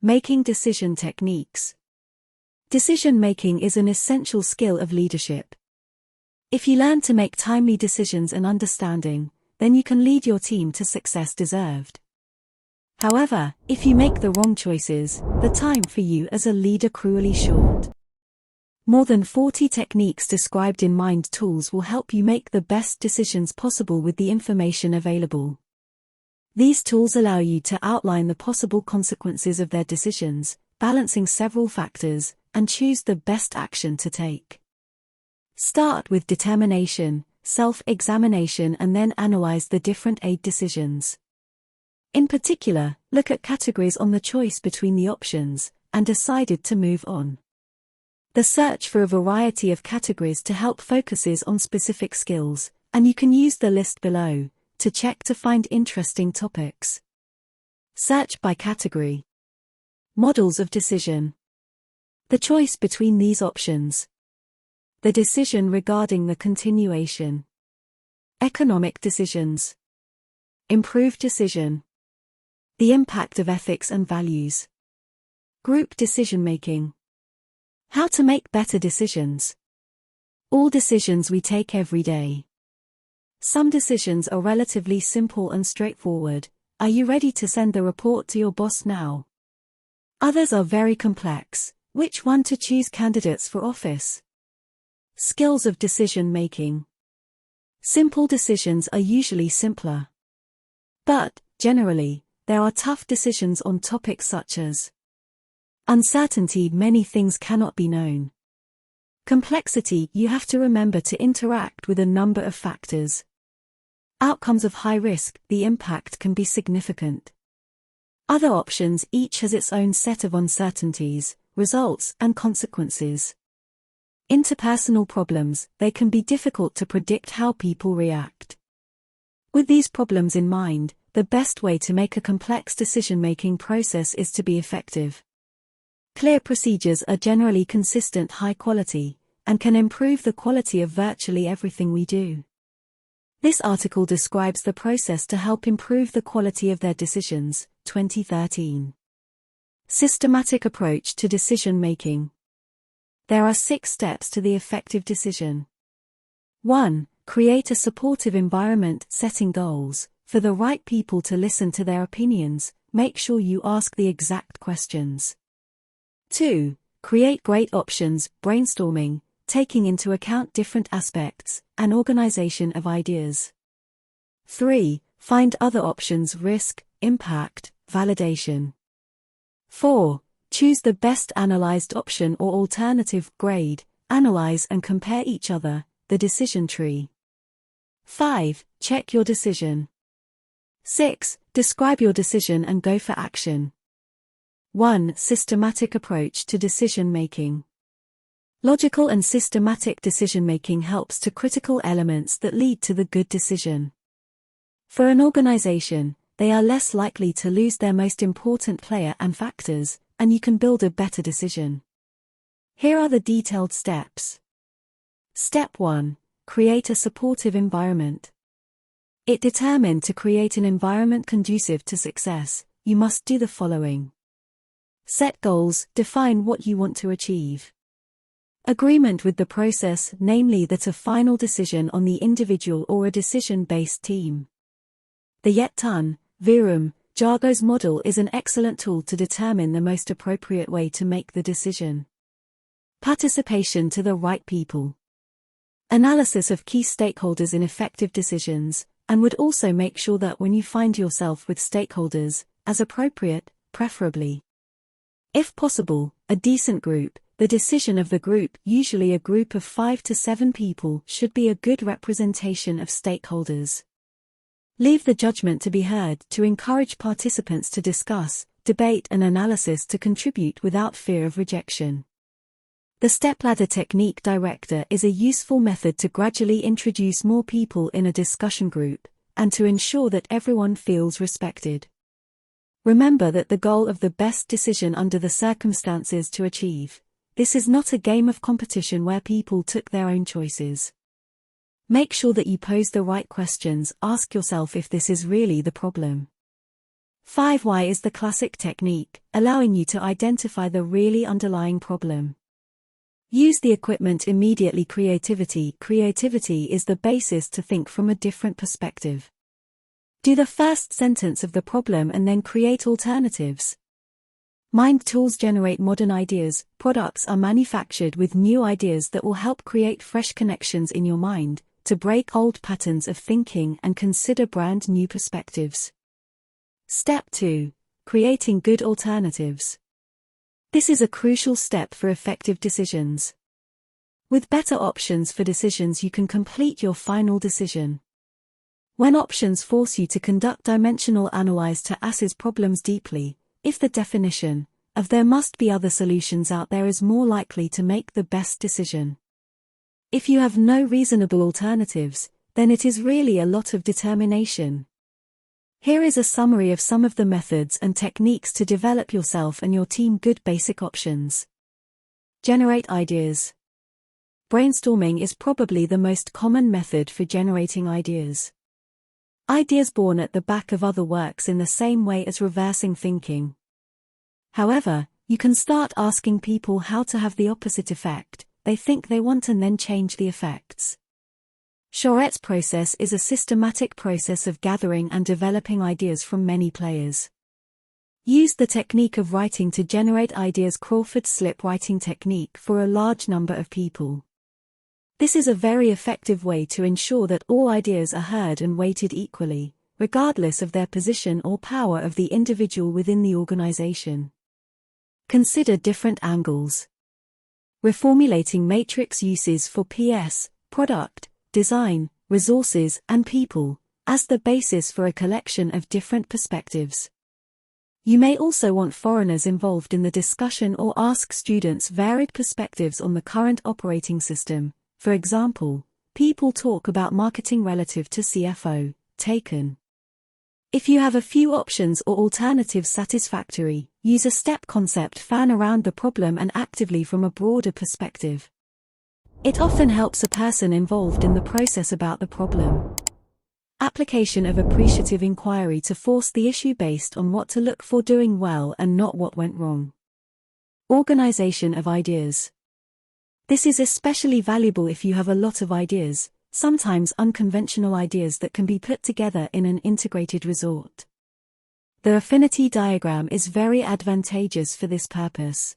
Making decision techniques. Decision-making is an essential skill of leadership. If you learn to make timely decisions and understanding, then you can lead your team to success deserved. However, if you make the wrong choices, the time for you as a leader cruelly short. More than 40 techniques described in Mind Tools will help you make the best decisions possible with the information available. These tools allow you to outline the possible consequences of their decisions, balancing several factors, and choose the best action to take. Start with determination, self-examination, and then analyze the different aid decisions. In particular, look at categories on the choice between the options, and decided to move on. The search for a variety of categories to help focuses on specific skills, and you can use the list below to check to find interesting topics. Search by category. Models of decision. The choice between these options. The decision regarding the continuation. Economic decisions. Improved decision. The impact of ethics and values. Group decision-making. How to make better decisions. All decisions we take every day. Some decisions are relatively simple and straightforward. Are you ready to send the report to your boss now? Others are very complex. Which one to choose candidates for office? Skills of decision-making. Simple decisions are usually simpler. But, generally, there are tough decisions on topics such as uncertainty. Many things cannot be known. Complexity. You have to remember to interact with a number of factors. Outcomes of high risk. The impact can be significant. Other options. Each has its own set of uncertainties, results, and consequences. Interpersonal problems. They can be difficult to predict how people react. With these problems in mind, the best way to make a complex decision-making process is to be effective. Clear procedures are generally consistent, high quality, and can improve the quality of virtually everything we do. This article describes the process to help improve the quality of their decisions, 2013. Systematic approach to decision-making. There are 6 steps to the effective decision. 1. Create a supportive environment. Setting goals. For the right people to listen to their opinions, make sure you ask the exact questions. 2. Create great options. Brainstorming, taking into account different aspects, and organization of ideas. 3. Find other options. Risk, impact, validation. 4. Choose the best analyzed option or alternative. Grade, analyze and compare each other, the decision tree. 5. Check your decision. 6. Describe your decision and go for action. 1. Systematic approach to decision-making. Logical and systematic decision-making helps to critical elements that lead to the good decision. For an organization, they are less likely to lose their most important player and factors, and you can build a better decision. Here are the detailed steps. Step 1. Create a supportive environment. It determined to create an environment conducive to success, you must do the following. Set goals. Define what you want to achieve. Agreement with the process, namely that a final decision on the individual or a decision-based team. The Yetun, Virum, Jargos model is an excellent tool to determine the most appropriate way to make the decision. Participation to the right people. Analysis of key stakeholders in effective decisions, and would also make sure that when you find yourself with stakeholders, as appropriate, preferably. If possible, a decent group, the decision of the group, usually a group of 5 to 7 people, should be a good representation of stakeholders. Leave the judgment to be heard to encourage participants to discuss, debate and analysis to contribute without fear of rejection. The stepladder technique director is a useful method to gradually introduce more people in a discussion group, and to ensure that everyone feels respected. Remember that the goal of the best decision under the circumstances to achieve. This is not a game of competition where people took their own choices. Make sure that you pose the right questions. Ask yourself if this is really the problem. 5 Why is the classic technique, allowing you to identify the really underlying problem. Use the equipment immediately. Creativity is the basis to think from a different perspective. Do the first sentence of the problem and then create alternatives. Mind tools generate modern ideas. Products are manufactured with new ideas that will help create fresh connections in your mind, to break old patterns of thinking and consider brand new perspectives. Step 2. Creating good alternatives. This is a crucial step for effective decisions. With better options for decisions, you can complete your final decision. When options force you to conduct dimensional analyze to assess problems deeply, if the definition of there must be other solutions out there is more likely to make the best decision. If you have no reasonable alternatives, then it is really a lot of determination. Here is a summary of some of the methods and techniques to develop yourself and your team good basic options. Generate ideas. Brainstorming is probably the most common method for generating ideas. Ideas born at the back of other works in the same way as reversing thinking. However, you can start asking people how to have the opposite effect they think they want and then change the effects. Chorette's process is a systematic process of gathering and developing ideas from many players. Use the technique of writing to generate ideas. Crawford's slip writing technique for a large number of people. This is a very effective way to ensure that all ideas are heard and weighted equally, regardless of their position or power of the individual within the organization. Consider different angles. Reformulating matrix uses for PS, product, design, resources, and people, as the basis for a collection of different perspectives. You may also want foreigners involved in the discussion or ask students varied perspectives on the current operating system. For example, people talk about marketing relative to CFO, taken. If you have a few options or alternatives satisfactory, use a step concept fan around the problem and actively from a broader perspective. It often helps a person involved in the process about the problem. Application of appreciative inquiry to force the issue based on what to look for doing well and not what went wrong. Organization of ideas. This is especially valuable if you have a lot of ideas, sometimes unconventional ideas that can be put together in an integrated result. The affinity diagram is very advantageous for this purpose.